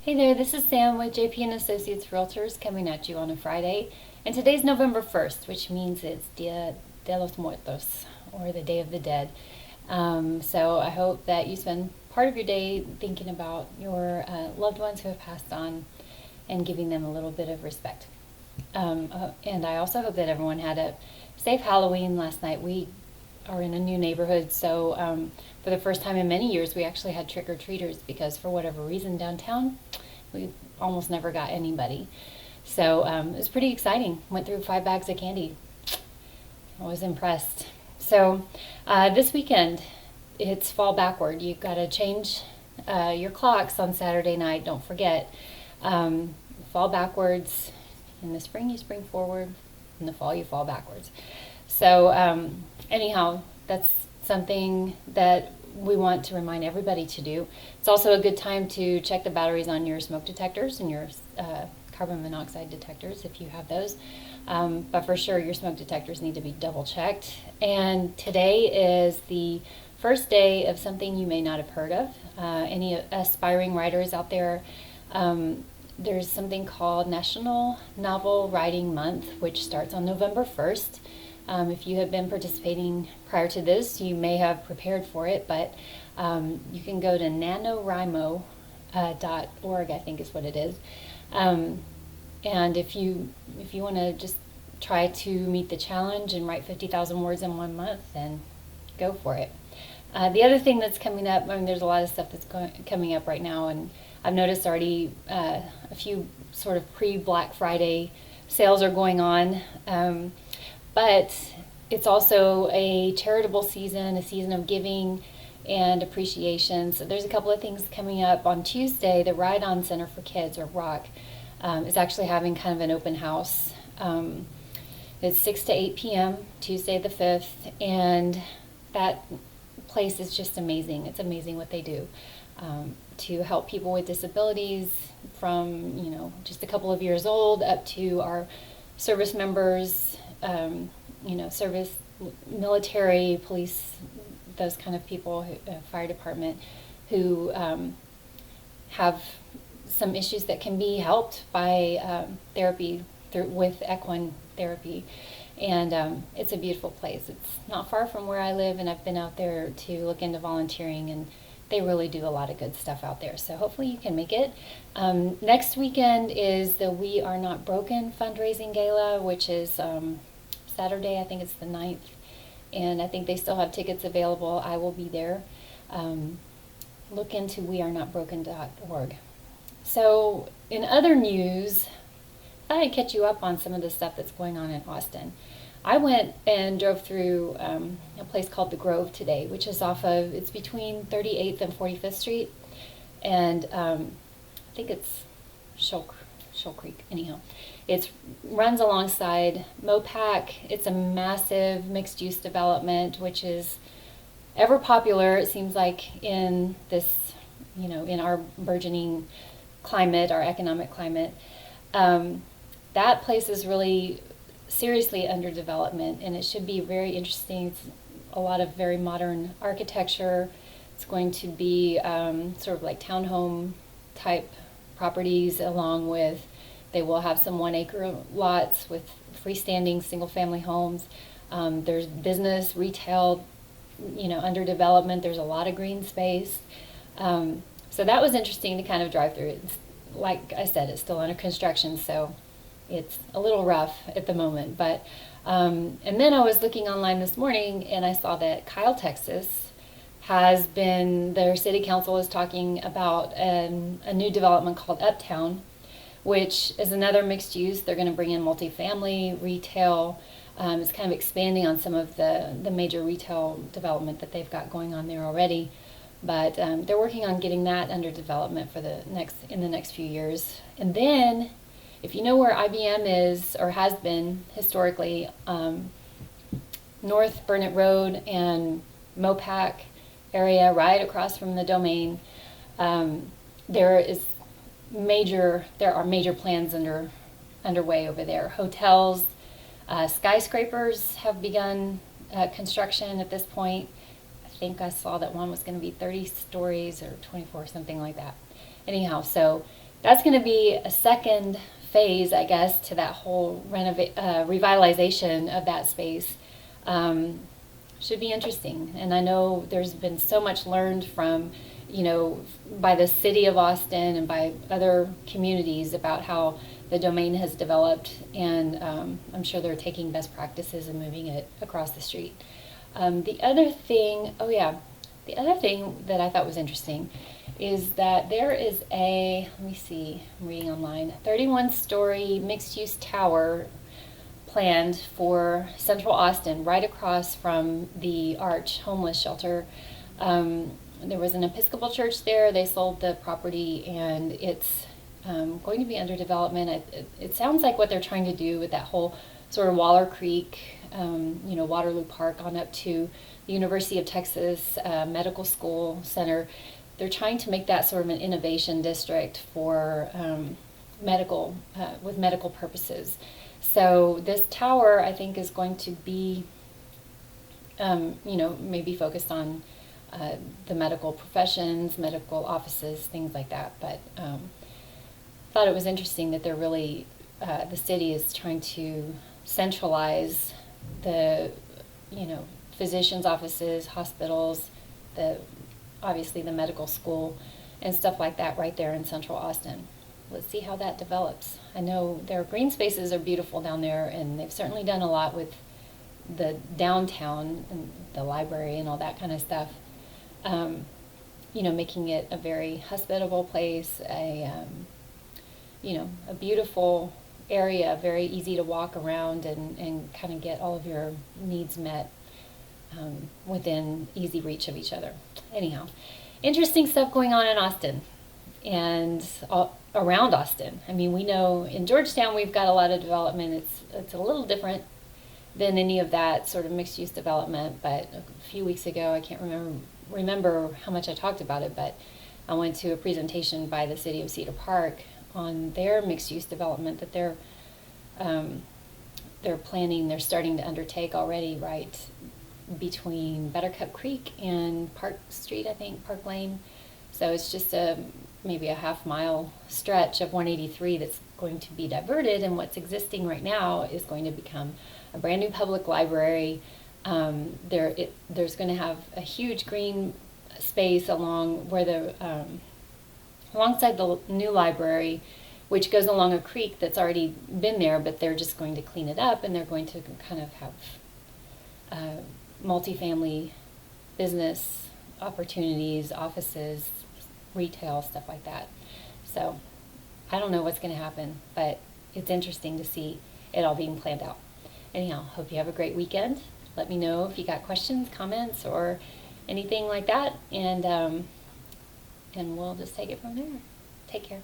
Hey there, this is Sam with JP and Associates Realtors coming at you on a Friday. And today's November 1st, which means it's Dia de los Muertos, or the Day of the Dead. So I hope that you spend part of your day thinking about your loved ones who have passed on and giving them a little bit of respect. And I also hope that everyone had a safe Halloween last night. We are in a new neighborhood, so for the first time in many years, we actually had trick-or-treaters because for whatever reason downtown, we almost never got anybody. So it was pretty exciting. Went through 5 bags of candy. I was impressed. So this weekend, it's fall backward. You've got to change your clocks on Saturday night. Don't forget. Fall backwards. In the spring, you spring forward. In the fall, you fall backwards. So anyhow, that's something that we want to remind everybody to do. It's also a good time to check the batteries on your smoke detectors and your carbon monoxide detectors if you have those. But for sure, your smoke detectors need to be double checked. And today is the first day of something you may not have heard of. Any aspiring writers out there, there's something called National Novel Writing Month, which starts on November 1st. If you have been participating prior to this, you may have prepared for it, but you can go to NaNoWriMo.org, I think is what it is. And if you want to just try to meet the challenge and write 50,000 words in 1 month, then go for it. The other thing that's coming up, I mean, there's a lot of stuff that's coming up right now, and I've noticed already a few sort of pre-Black Friday sales are going on. But it's also a charitable season, a season of giving and appreciation. So there's a couple of things coming up. On Tuesday, the Ride-On Center for Kids, or R.O.C.K, is actually having kind of an open house. It's 6 to 8 p.m., Tuesday the 5th, and that place is just amazing. It's amazing what they do to help people with disabilities from, just a couple of years old up to our service members, service, military, police, those kind of people, fire department, who have some issues that can be helped by therapy with equine therapy. And it's a beautiful place. It's not far from where I live, and I've been out there to look into volunteering, and they really do a lot of good stuff out there. So hopefully you can make it. Next weekend is the We Are Not Broken fundraising gala, which is Saturday, I think it's the 9th, and I think they still have tickets available. I will be there. Look into wearenotbroken.org. So in other news, I thought I'd catch you up on some of the stuff that's going on in Austin. I went and drove through a place called The Grove today, which is it's between 38th and 45th Street, and I think it's Shoal Creek, anyhow. It runs alongside MoPac. It's a massive mixed-use development, which is ever popular, it seems like, in this, in our burgeoning climate, our economic climate. That place is really seriously under development, and it should be very interesting. It's a lot of very modern architecture. It's going to be sort of like townhome type properties, along with, they will have some 1-acre lots with freestanding single-family homes. There's business, retail, under development. There's a lot of green space. So that was interesting to kind of drive through. It's, like I said, it's still under construction, so it's a little rough at the moment. But and then I was looking online this morning, and I saw that Kyle, Texas, their city council is talking about a new development called Uptown, which is another mixed use. They're going to bring in multifamily, retail. It's kind of expanding on some of the major retail development that they've got going on there already. But they're working on getting that under development in the next few years. And then, if you know where IBM is or has been historically, North Burnett Road and MoPac area, right across from the Domain, there are major plans underway over there. Hotels, skyscrapers have begun construction at this point. I think I saw that one was going to be 30 stories or 24, something like that. Anyhow, so that's going to be a second phase, I guess, to that whole revitalization of that space. Should be interesting. And I know there's been so much learned from, by the city of Austin and by other communities about how the domain has developed, and I'm sure they're taking best practices and moving it across the street. The other thing that I thought was interesting is that there is let me see, I'm reading online, 31-story mixed-use tower planned for Central Austin, right across from the Arch homeless shelter. There was an Episcopal church there. They sold the property, and it's going to be under development. It sounds like what they're trying to do with that whole sort of Waller Creek, Waterloo Park on up to the University of Texas Medical School Center. They're trying to make that sort of an innovation district for with medical purposes. So this tower, I think, is going to be, maybe focused on the medical professions, medical offices, things like that. But thought it was interesting that they're really, the city is trying to centralize the, physicians' offices, hospitals, obviously the medical school, and stuff like that right there in Central Austin. Let's see how that develops. I know their green spaces are beautiful down there, and they've certainly done a lot with the downtown and the library and all that kind of stuff. Making it a very hospitable place, a beautiful area, very easy to walk around and kind of get all of your needs met within easy reach of each other. Anyhow, interesting stuff going on in Austin and around Austin. I mean, we know in Georgetown we've got a lot of development. It's a little different than any of that sort of mixed-use development, but a few weeks ago, I can't remember how much I talked about it, but I went to a presentation by the city of Cedar Park on their mixed-use development that they're starting to undertake already, right between Buttercup Creek and Park Street, I think, Park Lane. So it's just maybe a half-mile stretch of 183 that's going to be diverted, and what's existing right now is going to become a brand new public library. There's going to have a huge green space alongside the new library, which goes along a creek that's already been there, but they're just going to clean it up, and they're going to kind of have multifamily business opportunities, offices, retail, stuff like that. So I don't know what's going to happen, but it's interesting to see it all being planned out. Anyhow, hope you have a great weekend. Let me know if you got questions, comments, or anything like that, and we'll just take it from there. Take care.